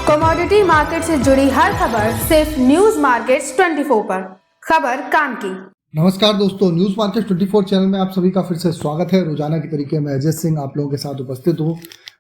Commodity market से जुड़ी हर खबर सिर्फ न्यूज मार्केट्स 24 पर। खबर काम की। नमस्कार दोस्तों, न्यूज मार्केट 24 चैनल में आप सभी का फिर से स्वागत है। रोजाना की तरीके मैं अजय सिंह आप लोगों के साथ उपस्थित हूँ।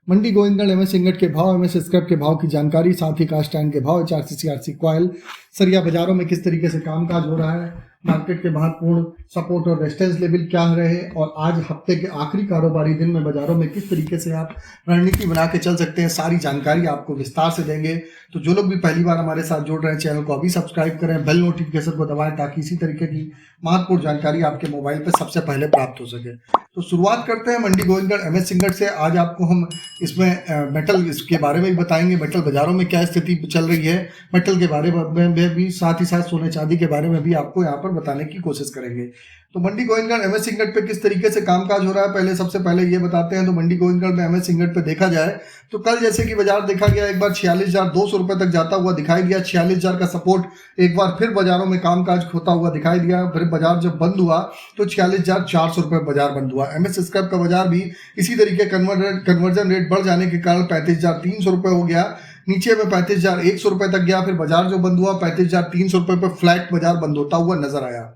मंडी गोविंदगढ़ एमएस इंगट के भाव, एमएस स्क्रैप के भाव की जानकारी, साथ ही कास्ट आयरन के भाव, HRC कॉयल, सरिया बाजारों में किस तरीके से कामकाज हो रहा है, मार्केट के महत्वपूर्ण सपोर्ट और रेजिस्टेंस लेवल क्या रहे, और आज हफ्ते के आखिरी कारोबारी दिन में बाजारों में किस तरीके से आप रणनीति बना के चल सकते हैं, सारी जानकारी आपको विस्तार से देंगे। तो जो लोग भी पहली बार हमारे साथ जुड़ रहे हैं, चैनल को अभी सब्सक्राइब करें, बेल नोटिफिकेशन को दबाएं ताकि इसी तरीके की महत्वपूर्ण जानकारी आपके मोबाइल पर सबसे पहले प्राप्त हो सके। तो शुरुआत करते हैं मंडी गोविंदगढ़ एमएस इंगट से। आज आपको हम इसमें मेटल इसके बारे में भी बताएंगे, मेटल बाजारों में क्या स्थिति चल रही है, मेटल के बारे में भी, साथ ही साथ सोने चांदी के बारे में भी आपको यहाँ पर बताने की कोशिश करेंगे। तो मंडी गोविंदगढ़ एमएस इंगट पे किस तरीके से कामकाज हो रहा है, पहले सबसे पहले ये बताते हैं। तो मंडी गोविंदगढ़ में एमएस इंगट पे देखा जाए तो कल जैसे कि बाजार देखा गया, एक बार 46,200 रुपए तक जाता हुआ दिखाई दिया। 46,000 का सपोर्ट एक बार फिर बाजारों में कामकाज होता हुआ दिखाई दिया। फिर बाजार जब बंद हुआ तो 46,400 रुपए बाजार बंद हुआ। एमएस स्क्रैप का बाजार भी इसी तरीके कन्वर्जन रेट बढ़ जाने के कारण 35,300 रुपए हो गया, नीचे में 35,100 रुपए तक गया। फिर बाजार जो बंद हुआ 35,300 रुपए पर फ्लैट बाजार बंद होता हुआ नजर आया।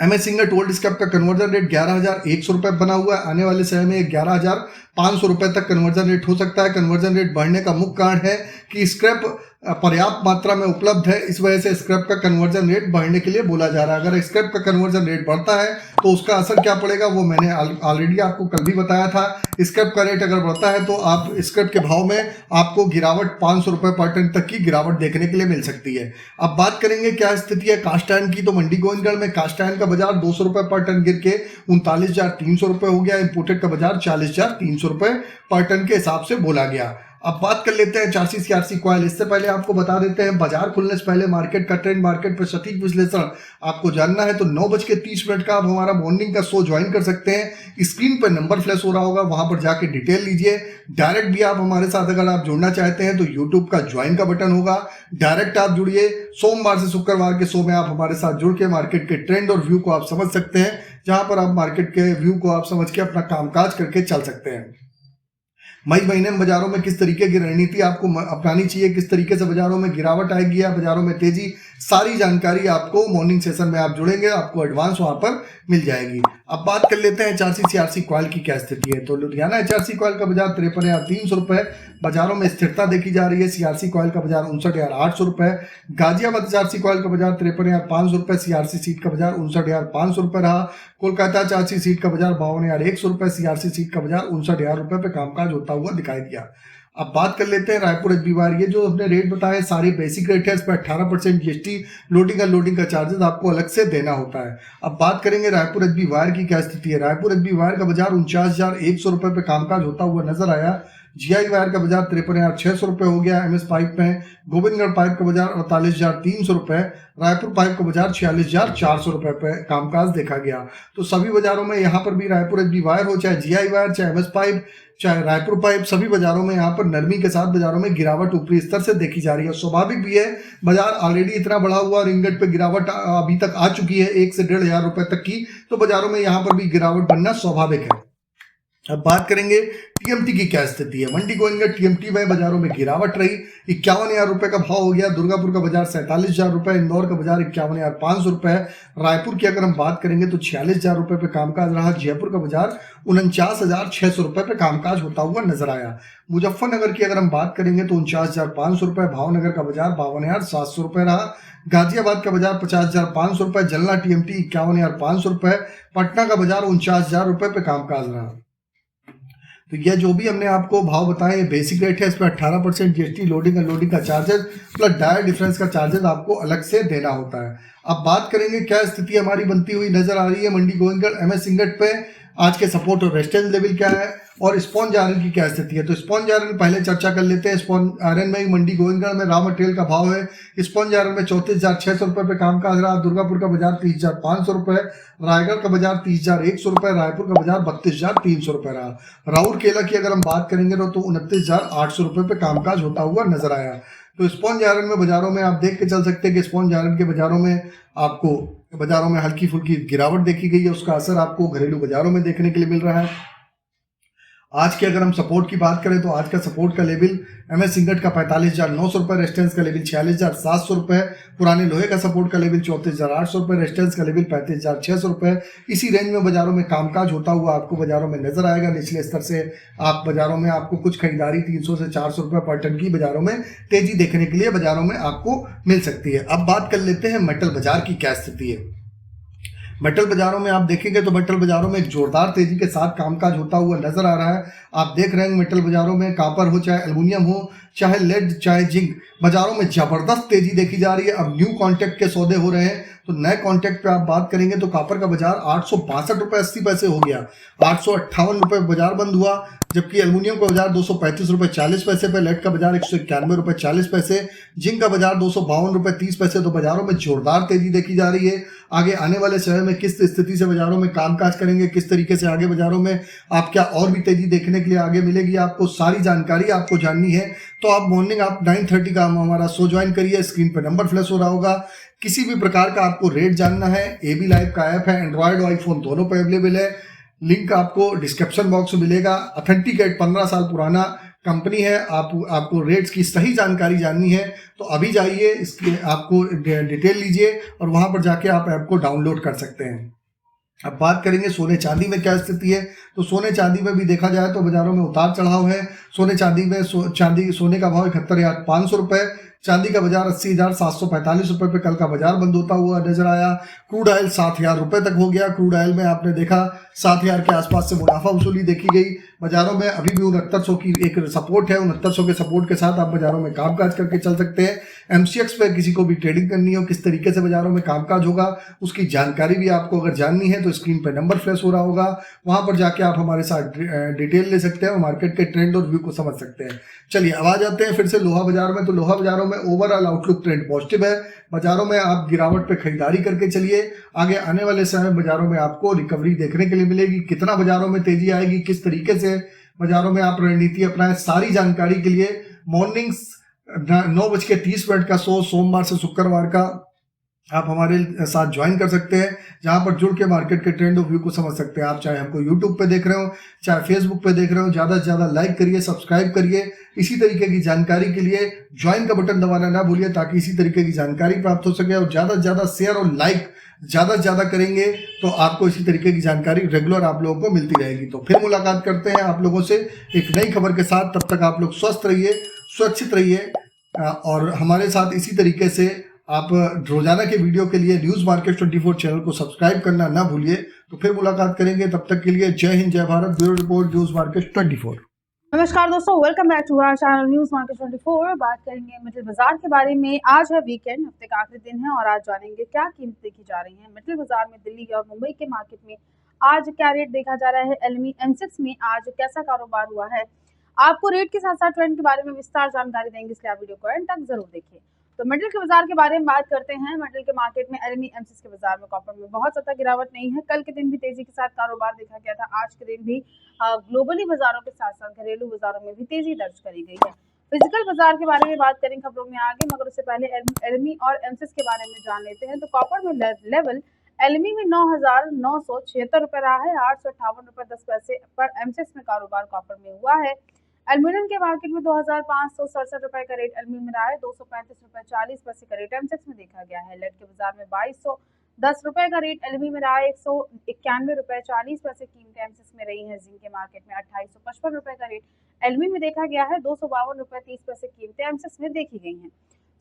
एमएस इंगट ओल्ड स्क्रैप का कन्वर्जन रेट 11,100 रुपए बना हुआ है। आने वाले समय में 11,500 रुपए तक कन्वर्जन रेट हो सकता है। कन्वर्जन रेट बढ़ने का मुख्य कारण है कि स्क्रैप पर्याप्त मात्रा में उपलब्ध है, इस वजह से स्क्रैप का कन्वर्जन रेट बढ़ने के लिए बोला जा रहा है। अगर स्क्रैप का कन्वर्जन रेट बढ़ता है तो उसका असर क्या पड़ेगा वो मैंने ऑलरेडी आपको कल भी बताया था। स्क्रैप का रेट अगर बढ़ता है तो आप स्क्रैप के भाव में आपको गिरावट 500 रुपए पर टन तक की गिरावट देखने के लिए मिल सकती है। अब बात करेंगे क्या स्थिति है कास्ट आयरन की। तो मंडी गोविंदगढ़ में कास्ट आयरन का बाजार 200 रुपए पर टन गिर के 39,300 रुपए हो गया। इंपोर्टेड का बाजार 40,300 रुपए पर टन के हिसाब से बोला गया। अब बात कर लेते हैं HRC कॉयल। इससे पहले आपको बता देते हैं बाजार खुलने से पहले मार्केट का ट्रेंड, मार्केट पर सटीक विश्लेषण आपको जानना है तो 9:30 का आप हमारा मॉर्निंग का शो ज्वाइन कर सकते हैं। स्क्रीन पर नंबर फ्लैश हो रहा होगा, वहां पर जाके डिटेल लीजिए। डायरेक्ट भी आप हमारे साथ अगर आप जुड़ना चाहते हैं तो यूट्यूब का ज्वाइन का बटन होगा, डायरेक्ट आप जुड़िए। सोमवार से शुक्रवार के शो में आप हमारे साथ जुड़ के मार्केट के ट्रेंड और व्यू को आप समझ सकते हैं, जहां पर आप मार्केट के व्यू को आप समझ के अपना कामकाज करके चल सकते हैं। मई महीने में बाजारों में किस तरीके की रणनीति आपको अपनानी चाहिए, किस तरीके से बाजारों में गिरावट आएगी या बाजारों में तेजी, सारी जानकारी आपको मॉर्निंग सेशन में आप जुड़ेंगे, आपको एडवांस वहां पर मिल जाएगी। अब बात कर लेते हैं HRC कॉयल की क्या स्थिति है। तो लुधियाना HRC कॉयल का बाजार 53,300 रुपए, बाजारों में स्थिरता देखी जा रही है। CRC कॉयल का बाजार 59,800 रुपए, गाजियाबाद HRC कॉयल का बाजार 53,500 रुपए, CRC सीट का बाजार 59,500 रुपए रहा। कोलकाता HRC सीट का बाजार 52,100 रुपए, CRC सीट का बाजार 59,000 रुपए पे कामकाज होता हुआ दिखाई दिया। अब बात कर लेते हैं रायपुर HB वायर। ये जो हमने रेट बताए सारे बेसिक रेट है, इस पर 18% GST लोडिंग का चार्जेस आपको अलग से देना होता है। अब बात करेंगे रायपुर HB वायर की क्या स्थिति है। रायपुर HB वायर का बाजार 49,100 रुपए पे कामकाज होता हुआ नजर आया। GI वायर का बाजार 53,600 रुपए हो गया। MS पाइप में गोविंदगढ़ पाइप का बाजार 48,300 रुपए, रायपुर पाइप का बाजार 46,400 रुपए पे कामकाज देखा गया। तो सभी बाजारों में यहाँ पर भी रायपुर HB वायर हो, चाहे GI वायर, चाहे MS पाइप, चाहे रायपुर पाइप, सभी बाजारों में यहाँ पर नरमी के साथ बाजारों में गिरावट ऊपरी स्तर से देखी जा रही है। स्वाभाविक भी है, बाजार ऑलरेडी इतना बढ़ा हुआ और इंगट पे गिरावट अभी तक आ चुकी है 1 से 1,500 रुपए तक की, तो बाजारों में यहाँ पर भी गिरावट बनना स्वाभाविक है। अब बात करेंगे TMT की क्या स्थिति है। मंडी गोविंदगढ़ TMT में बाजारों में गिरावट रही, 51,000 रुपए का भाव हो गया। दुर्गापुर का बाजार 47,000 रुपए, इंदौर का बाजार 51,500 रुपए, रायपुर की अगर हम बात करेंगे तो 46,000 रुपए पे कामकाज रहा। जयपुर का बाजार 49,600 रुपए पे कामकाज होता हुआ नजर आया। मुजफ्फरनगर की अगर हम बात करेंगे तो 49,500 रुपए, भावनगर का बाजार 52,700 रुपए रहा। गाजियाबाद का बाजार 50,500 रुपए, जलना TMT 51,500 रुपए, पटना का बाजार 49,000 रुपए पे कामकाज रहा। तो यह जो भी हमने आपको भाव बताए बेसिक रेट है, इस पर 18% GST लोडिंग का चार्जेस प्लस डायर डिफरेंस का चार्जेस आपको अलग से देना होता है। अब बात करेंगे क्या स्थिति हमारी बनती हुई नजर आ रही है मंडी गोविंदगढ़ एमएस इंगट पे, आज के सपोर्ट और रेजिस्टेंस लेवल क्या है और स्पॉन्ज आयरन की क्या स्थिति है। तो स्पॉन्ज आयरन पहले चर्चा कर लेते हैं। स्पॉन्ज आयरन में मंडी गोविंदगढ़ में रॉ मटेरियल का भाव है, स्पॉन्ज आयरन में 34,600 रुपए पे कामकाज रहा। दुर्गापुर का बाजार 30,500 रुपए, रायगढ़ का बाजार 30,100 रुपए, रायपुर का बाजार 32,300 रुपए रहा। राउर केला की अगर हम बात करेंगे तो 29,800 रुपए पे कामकाज होता हुआ नजर आया। तो स्पॉन्ज आयरन में बाजारों में आप देख के चल सकते हैं कि स्पॉन्ज आयरन के बाजारों में आपको बाजारों में हल्की फुल्की गिरावट देखी गई है, उसका असर आपको घरेलू बाजारों में देखने के लिए मिल रहा है। आज के अगर हम सपोर्ट की बात करें तो आज का सपोर्ट का लेवल एमएस इंगट का 45,900 रुपये, रेजिस्टेंस का लेवल 46,700 रुपये, पुराने लोहे का सपोर्ट का लेवल 34,800 रुपये, रेजिस्टेंस का लेवल 35,600 रुपये। इसी रेंज में बाजारों में कामकाज होता हुआ आपको बाजारों में नजर आएगा। निचले स्तर से आप बाजारों में आपको कुछ खरीदारी 300 से 400 रुपये पर टन की बाजारों में तेजी देखने के लिए बाजारों में आपको मिल सकती है। अब बात कर लेते हैं मेटल बाजार की क्या स्थिति है। मेटल बाजारों में आप देखेंगे तो मेटल बाजारों में एक जोरदार तेजी के साथ कामकाज होता हुआ नजर आ रहा है। आप देख रहे हैं मेटल बाजारों में कापर हो, चाहे एल्युमिनियम हो, चाहे लेड, चाहे जिंक, बाजारों में जबरदस्त तेजी देखी जा रही है। अब न्यू कॉन्ट्रैक्ट के सौदे हो रहे हैं, तो नए कॉन्ट्रैक्ट पे आप बात करेंगे तो कापर का बाजार 862 रुपये 80 पैसे हो गया, 858 रुपये बाजार बंद हुआ। जबकि एल्युमिनियम का बाजार 235 रुपये 40 पैसे पे, लेड का बाजार 191 रुपये 40 पैसे, जिंक का बाजार 252 रुपये 30 पैसे। तो बाजारों में जोरदार तेजी देखी जा रही है। आगे आने वाले समय में किस स्थिति से बाजारों में कामकाज करेंगे, किस तरीके से आगे बाजारों में आप क्या और भी तेजी देखने के लिए आगे मिलेगी, आपको सारी जानकारी आपको जाननी है तो आप मॉर्निंग 9:30 का हमारा शो ज्वाइन करिए। स्क्रीन पर नंबर फ्लैश हो रहा होगा। किसी भी प्रकार का आपको रेट जानना है, एबी लाइव का ऐप है, एंड्रॉयड और आईफोन दोनों पर अवेलेबल है। लिंक आपको डिस्क्रिप्शन बॉक्स में मिलेगा। ऑथेंटिकेट 15 साल पुराना कंपनी है। आपको रेट्स की सही जानकारी जाननी है तो अभी जाइए, इसके आपको डिटेल लीजिए और वहां पर जाके आप ऐप को डाउनलोड कर सकते हैं। अब बात करेंगे सोने चांदी में क्या स्थिति है। तो सोने चांदी में भी देखा जाए तो बाजारों में उतार चढ़ाव है। सोने चांदी में सोने का भाव 71,500 रुपये, चांदी का बाजार 80,745 रुपये पे कल का बाजार बंद होता हुआ नजर आया। क्रूड ऑयल 7,000 रुपये तक हो गया। क्रूड ऑयल में आपने देखा 7,000 के आसपास से मुनाफा वसूली देखी गई। बाजारों में अभी भी 6900 की एक सपोर्ट है। 6900 के सपोर्ट के साथ आप बाजारों में कामकाज करके चल सकते हैं। एमसीएक्स पे किसी को भी ट्रेडिंग करनी हो, किस तरीके से बाजारों में कामकाज होगा, उसकी जानकारी भी आपको अगर जाननी है तो स्क्रीन पर नंबर फ्लैश हो रहा होगा, वहां पर जाके आप हमारे साथ डिटेल ले सकते हैं और मार्केट के ट्रेंड और व्यू को समझ सकते हैं। चलिए अब आ जाते हैं फिर से लोहा बाजार में। तो लोहा बाजारों में ओवरऑल आउटलुक ट्रेंड पॉजिटिव है। बाजारों में आप गिरावट पे खरीदारी करके चलिए। आगे आने वाले समय बाजारों में आपको रिकवरी देखने के लिए मिलेगी। कितना बाजारों में तेजी आएगी, किस तरीके से बाजारों में आप रणनीति अपनाएं, सारी जानकारी के लिए मॉर्निंग्स 9:30 का शो सोमवार से शुक्रवार का आप हमारे साथ ज्वाइन कर सकते हैं, जहां पर जुड़ के मार्केट के ट्रेंड और व्यू को समझ सकते हैं। आप चाहे हमको यूट्यूब पे देख रहे हो, चाहे फेसबुक पे देख रहे हो, ज़्यादा से ज़्यादा लाइक करिए, सब्सक्राइब करिए। इसी तरीके की जानकारी के लिए ज्वाइन का बटन दबाना ना भूलिए, ताकि इसी तरीके की जानकारी प्राप्त हो सके। और ज़्यादा से ज़्यादा शेयर और लाइक ज़्यादा से ज़्यादा करेंगे तो आपको इसी तरीके की जानकारी रेगुलर आप लोगों को मिलती रहेगी। तो फिर मुलाकात करते हैं आप लोगों से एक नई खबर के साथ। तब तक आप लोग स्वस्थ रहिए, सुरक्षित रहिए और हमारे साथ इसी तरीके से आप रोजाना के वीडियो के लिए न्यूज़ मार्केट 24 चैनल को सब्सक्राइब करना ना भूलिए। तो फिर मुलाकात करेंगे, तब तक के लिए जय हिंद, जय Bharat. Bureau report, news market 24। नमस्कार दोस्तों, welcome back to our channel news market 24। बात करेंगे मेटल बाजार के बारे में। आज है वीकेंड, हफ्ते का आखिरी दिन है और आज जानेंगे क्या कीमत देखी जा रही है मेटल बाजार में। दिल्ली और मुंबई के मार्केट में आज क्या रेट देखा जा रहा है, एलमी M6 में आज कैसा कारोबार हुआ है। आपको रेट के साथ साथ ट्रेंड के बारे में विस्तार जानकारी देंगे, इसलिए आप वीडियो को एंड तक जरूर देखिए। तो मेटल के बाजार के बारे में बात करते हैं। मेटल के मार्केट में एलमी M6 के बाजार में कॉपर में बहुत ज्यादा गिरावट नहीं है। कल के दिन भी तेजी के साथ कारोबार देखा गया था। आज के दिन भी ग्लोबली बाजारों के साथ साथ घरेलू बाजारों में भी तेजी दर्ज करी गई है। फिजिकल बाजार के बारे में बात करें खबरों में आगे, मगर उससे पहले एलमी और M6 के बारे में जान लेते हैं। तो कॉपर में लेवल एलमी में 9,976 रुपए रहा है। 858 रुपए 10 पैसे पर M6 में कारोबार कॉपर में हुआ है। एल्यूमिनियम के मार्केट में 2,567 रुपए का रेट एलमी में रहा है। 235 रुपए 40 पैसे का रेट M6 में देखा गया है। लेड के बाजार में 2,210 रुपए का रेट एलमी में रहा है। 191 रुपए 40 पैसे कीमतें M6 में रही है। जिंक के मार्केट में 2,855 रुपए का रेट एलमी में देखा गया है। 252 रुपए 30 पैसे कीमतें M6 में देखी गई हैं।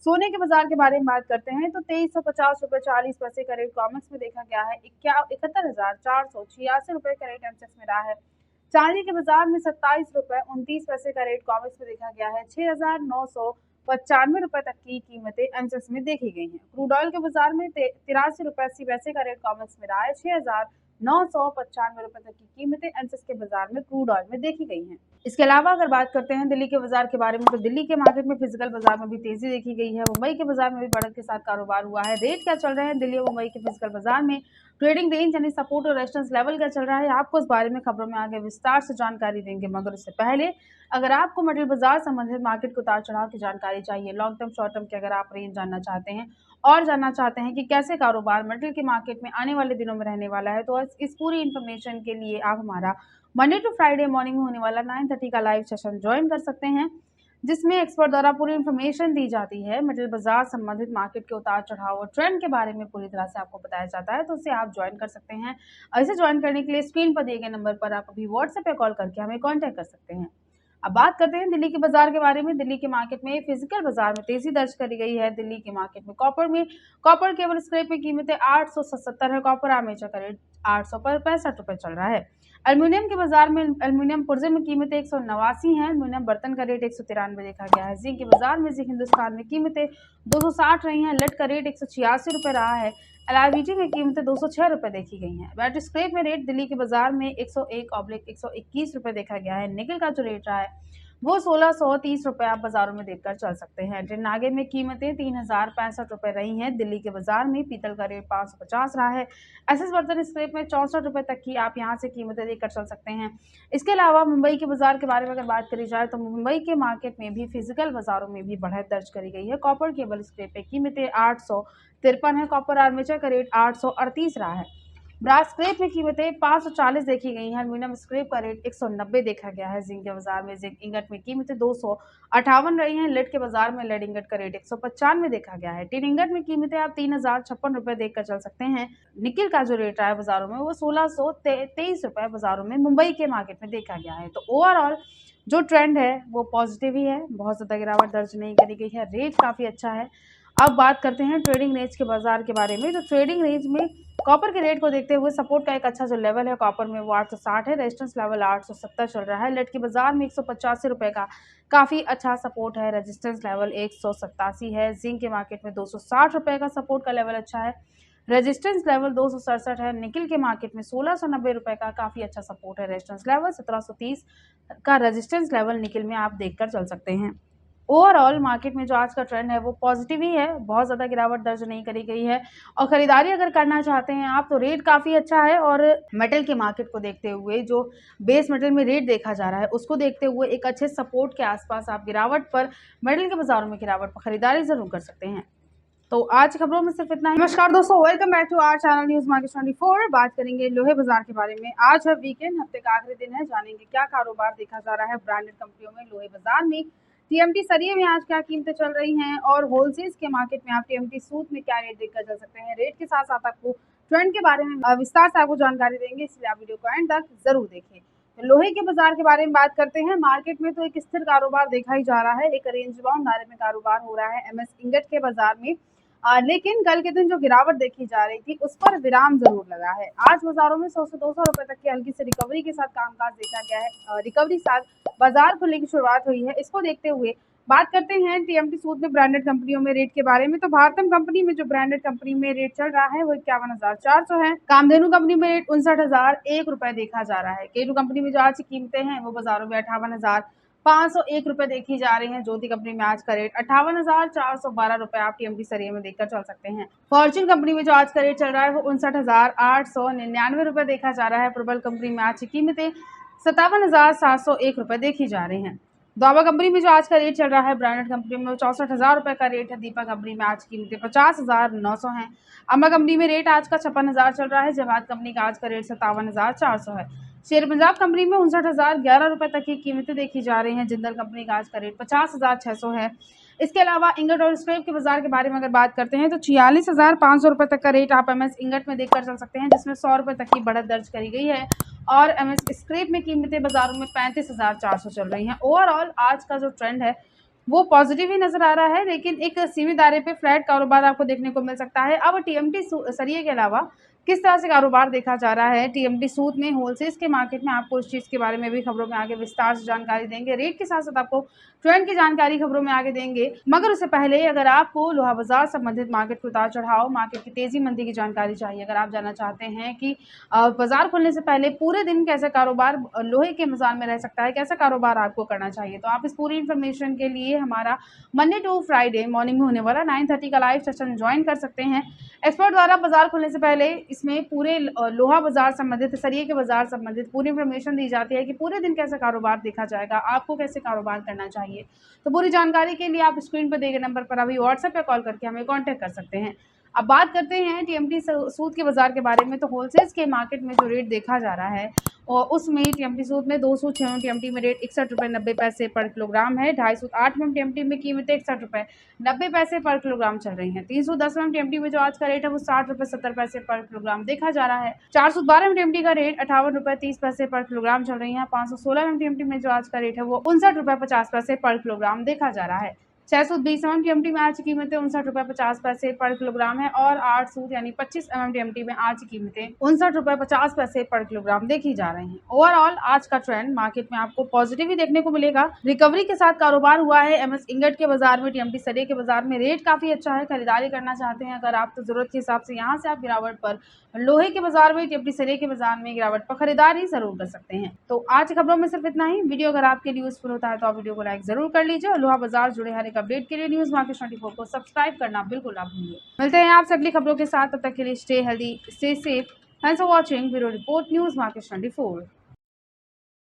सोने के बाजार के बारे में बात करते हैं तो 2,350 रुपए 40 पैसे का रेट कॉमेक्स में देखा गया है। 71,486 रुपए का रेट M6 में रहा है। चांदी के बाजार में 27 रुपए 29 पैसे का रेट कॉमेक्स में देखा गया है। 6,995 रुपए तक की कीमतें M6 में देखी गई हैं। क्रूड ऑयल के बाजार में 83 रुपए 80 पैसे का रेट कॉमेक्स में रहा है। 6,995 रुपए तक की कीमतें M6 के बाजार में क्रूड ऑयल में देखी गई हैं। इसके अलावा अगर बात करते हैं दिल्ली के बाजार के बारे में, तो दिल्ली के मार्केट में फिजिकल बाजार में भी तेजी देखी गई है। मुंबई के बाजार में भी बढ़त के साथ कारोबार हुआ है। रेट क्या चल रहे हैं दिल्ली और मुंबई के फिजिकल बाजार में, ट्रेडिंग रेंज यानी सपोर्ट और रेजिस्टेंस लेवल क्या चल रहा है, आपको इस बारे में खबरों में आगे विस्तार से जानकारी देंगे। मगर उससे पहले अगर आपको मेटल बाजार संबंधित मार्केट के उतार चढ़ाव की जानकारी चाहिए, लॉन्ग टर्म शॉर्ट टर्म की अगर आप रेंज जानना चाहते हैं और जानना चाहते हैं कि कैसे कारोबार मेटल के मार्केट में आने वाले दिनों में रहने वाला है, तो इस पूरी इन्फॉर्मेशन के लिए आप हमारा मंडे टू फ्राइडे मॉर्निंग में होने वाला 9:30 का लाइव सेशन ज्वाइन कर सकते हैं, जिसमें एक्सपर्ट द्वारा पूरी इन्फॉर्मेशन दी जाती है। मेटल बाजार संबंधित मार्केट के उतार चढ़ाव और ट्रेंड के बारे में पूरी तरह से आपको बताया जाता है, तो उसे आप ज्वाइन कर सकते हैं। इसे ज्वाइन करने के लिए स्क्रीन पर दिए गए नंबर पर आप अभी व्हाट्सएप या कॉल करके हमें कॉन्टैक्ट कर सकते हैं। अब बात करते हैं दिल्ली के बाजार के बारे में। दिल्ली के मार्केट में फिजिकल बाजार में तेजी दर्ज करी गई है। दिल्ली के मार्केट में कॉपर केवल स्क्रैप में कीमतें 877 है। कॉपर आर्मेचर का रेट 865 रुपए चल रहा है। एल्यूमिनियम के बाजार में एल्यूमिनियम पुर्जे में कीमतें 189 हैं। एल्यूमिनियम बर्तन का रेट 193 देखा गया है। जिंक के बाजार में जिंक हिंदुस्तान में कीमतें 260 रही हैं। लेड का रेट 186 रुपए रहा है। LIBG में कीमतें 206 रुपए देखी गई हैं। बैटरी स्क्रैप में रेट दिल्ली के बाजार में 101/121 रुपए देखा गया है। निकल का जो रेट रहा है वो 1630 रुपए आप बाजारों में देखकर चल सकते हैं। टिन नागे में कीमतें 3065 रुपए रही हैं। दिल्ली के बाजार में पीतल का रेट 550 रहा है। SS बर्तन स्क्रैप में 64 रुपए तक की आप यहां से कीमतें देखकर चल सकते हैं। इसके अलावा मुंबई के बाजार के बारे में अगर बात करी जाए तो मुंबई के मार्केट में भी फिजिकल बाजारों में भी बढ़त दर्ज करी गई है। कॉपर केबल स्क्रैप पे कीमतें 853 है। कॉपर आर्मेचर का रेट 838 रहा है। ब्रास स्क्रैप में कीमतें 540 देखी गई हैं। एल्यूमिनियम स्क्रैप का रेट 190 देखा गया है। जिंक के बाजार में जिंक इंगट में कीमतें 258 रही हैं। लेड के बाजार में लेड इंगट का रेट 195 देखा गया है। टिन इंगट में कीमतें आप 3056 रुपए देखकर चल सकते हैं। निकिल का जो रेट रहा है बाजारों में वो 1623 रुपए बाजारों में मुंबई के मार्केट में देखा गया है। तो ओवरऑल जो ट्रेंड है वो पॉजिटिव ही है, बहुत ज़्यादा गिरावट दर्ज नहीं करी गई है। रेट काफ़ी अच्छा है। अब बात करते हैं ट्रेडिंग रेंज के बाजार के बारे में। तो ट्रेडिंग रेंज में कॉपर के रेट को देखते हुए सपोर्ट का एक अच्छा जो लेवल है कॉपर में वो 860 है। रेजिस्टेंस लेवल 870 चल रहा है। लेड के बाजार में 185 रुपए का काफ़ी अच्छा सपोर्ट है। रेजिस्टेंस लेवल 187 है। जिंक के मार्केट में 260 रुपए का सपोर्ट का लेवल अच्छा है। रेजिस्टेंस लेवल 267 है। निकिल के मार्केट में 1690 रुपए का काफ़ी अच्छा सपोर्ट है। रेजिस्टेंस लेवल 1730 का रेजिस्टेंस लेवल निकिल में आप देखकर चल सकते हैं। ओवरऑल मार्केट में जो आज का ट्रेंड है वो पॉजिटिव ही है, बहुत ज़्यादा गिरावट दर्ज नहीं करी गई है। और ख़रीदारी अगर करना चाहते हैं आप तो रेट काफ़ी अच्छा है। और मेटल के मार्केट को देखते हुए जो बेस मेटल में रेट देखा जा रहा है उसको देखते हुए एक अच्छे सपोर्ट के आसपास आप गिरावट पर मेटल के बाज़ारों में गिरावट पर खरीदारी ज़रूर कर सकते हैं। तो आज खबरों में सिर्फ इतना ही। नमस्कार दोस्तों, welcome back to our channel news market 24। बात करेंगे लोहे बाजार के बारे में। आज है वीकेंड, हफ्ते का आखिरी दिन है। जानेंगे क्या कारोबार देखा जा रहा है ब्रांडेड कंपनियों में लोहे बाजार में। TMT सरिये में आज क्या कीमतें चल रही हैं और होलसेल्स के मार्केट में आप TMT सूत में क्या रेट देखकर चल सकते हैं। रेट के साथ साथ आपको ट्रेंड के बारे में विस्तार से आपको जानकारी देंगे, इसलिए आप वीडियो को एंड तक जरूर देखें। तो लोहे के बाजार के बारे में बात करते हैं। मार्केट में तो एक स्थिर कारोबार देखा ही जा रहा है। एक रेंज बाउंड दायरे में कारोबार हो रहा है MS इंगट के बाजार में। लेकिन कल के दिन जो गिरावट देखी जा रही थी उस पर विराम जरूर लगा है। आज बाजारों में 100 से 200 रुपए तक की हल्की से रिकवरी के साथ कामकाज देखा गया है। रिकवरी साथ बाजार खुलने की शुरुआत हुई है। इसको देखते हुए बात करते हैं TMT सूद में ब्रांडेड कंपनियों में रेट के बारे में। तो भारतम कंपनी में जो ब्रांडेड कंपनी में रेट चल रहा है वो 51,400 है। कामधेनु कंपनी में रेट 59,001 रुपए देखा जा रहा है। केटू कंपनी में जो आज की कीमतें हैं वो बाजारों में 58,501 रुपए देखी जा रही हैं। ज्योति कंपनी में आज का रेट 58,412 रुपए आप TMT सरिये में देखकर चल सकते हैं। फॉर्च्यून कंपनी में जो आज का रेट चल रहा है वो 59,899 रुपए देखा जा रहा है। प्रबल कंपनी में आज की कीमतें 57,701 रुपए देखी जा रही हैं। दावा कंपनी में जो आज का रेट चल रहा है ब्रांडेड कंपनी में 64,000 रुपए का रेट है। दीपा कंपनी में आज की कीमतें 50,900 है। अम्बा कंपनी में रेट आज का 56,000 चल रहा है। जमात कंपनी का आज का रेट 57,400 है। शेर पंजाब कंपनी में 59,011 रुपए तक की कीमतें देखी जा रही हैं। जिंदल कंपनी का आज का रेट 50,600 है। इसके अलावा इंगट और स्क्रैप के बाजार के बारे में अगर बात करते हैं तो 46,500 रुपए तक का रेट आप MS इंगट में देखकर चल सकते हैं, जिसमें 100 रुपए तक की बढ़त दर्ज करी गई है। और MS स्क्रैप में कीमतें बाजारों में 35,400 चल रही हैं। ओवरऑल आज का जो ट्रेंड है वो पॉजिटिव ही नजर आ रहा है, लेकिन एक सीमित दायरे पे फ्लैट कारोबार आपको देखने को मिल सकता है। अब TMT सरिये के अलावा किस तरह से कारोबार देखा जा रहा है TMT सूद में होलसेल्स के मार्केट में, आपको इस चीज़ के बारे में भी खबरों में आगे विस्तार से जानकारी देंगे। रेट के साथ साथ आपको ट्रेंड की जानकारी खबरों में आगे देंगे। मगर उससे पहले अगर आपको लोहा बाजार संबंधित मार्केट के उतार चढ़ाव, मार्केट की तेजी मंदी की जानकारी चाहिए, अगर आप जानना चाहते हैं कि बाजार खुलने से पहले पूरे दिन कैसे कारोबार लोहे के बाजार में रह सकता है, कैसा कारोबार आपको करना चाहिए, तो आप इस पूरी इन्फॉर्मेशन के लिए हमारा मंडे टू फ्राइडे मॉर्निंग में होने वाला 9:30 का लाइव सेशन ज्वाइन कर सकते हैं। एक्सपर्ट द्वारा बाजार खुलने से पहले इसमें पूरे लोहा बाजार संबंधित, सरिये के बाजार संबंधित पूरी इन्फॉर्मेशन दी जाती है कि पूरे दिन कैसा कारोबार देखा जाएगा, आपको कैसे कारोबार करना चाहिए। तो पूरी जानकारी के लिए आप स्क्रीन पर दिए गए नंबर पर अभी व्हाट्सएप या कॉल करके हमें कांटेक्ट कर सकते हैं। अब बात करते हैं टीएमटी सूद के बाजार के बारे में। तो होलसेल्स के मार्केट में जो रेट देखा जा रहा है और उसमें टीएमटी सूद में 200 6 टीएमटी में रेट 61 रुपये 90 पैसे पर किलोग्राम है। 250 8 में टीएमटी में कीमतें 61 रुपये 90 पैसे पर किलोग्राम चल रही हैं। 310 में टीएमटी में जो आज का रेट है वो 60 रुपये 70 पैसे पर किलोग्राम देखा जा रहा है। 412 में टीएमटी का रेट 58 रुपये 30 पैसे पर किलोग्राम चल रही है। 516 में टीएमटी में जो आज का रेट है वो 59 रुपये 50 पैसे पर किलोग्राम देखा जा रहा है। 620 टीएमटी में आज की कीमतें 59 रुपये 50 पैसे पर किलोग्राम है और 8 सूद यानी 25 टीएमटी में आज की कीमतें 59 रुपये 50 पैसे पर किलोग्राम देखी जा रही हैं। ओवरऑल आज का ट्रेंड मार्केट में आपको पॉजिटिव ही देखने को मिलेगा। रिकवरी के साथ कारोबार हुआ है। एमएस इंगट के बाजार में, टीएमटी सरिये के बाजार में रेट काफी अच्छा है। खरीदारी करना चाहते हैं अगर आप तो जरूरत के हिसाब से यहाँ से आप गिरावट पर लोहे के बाजार में, टीएमटी सरिये के बाजार में गिरावट पर खरीदारी जरूर कर सकते हैं। तो आज की खबरों में सिर्फ इतना ही। वीडियो अगर आपके लिए यूजफुल होता है तो आप वीडियो को लाइक जरूर कर लीजिए और लोहा बाजार जुड़े हर एक अपडेट के लिए न्यूज मार्केट 24 को सब्सक्राइब करना बिल्कुल ना भूलिए। मिलते हैं आपसे अगली खबरों के साथ, तब तक के लिए stay healthy, stay safe. Thanks for watching bureau report news market 24।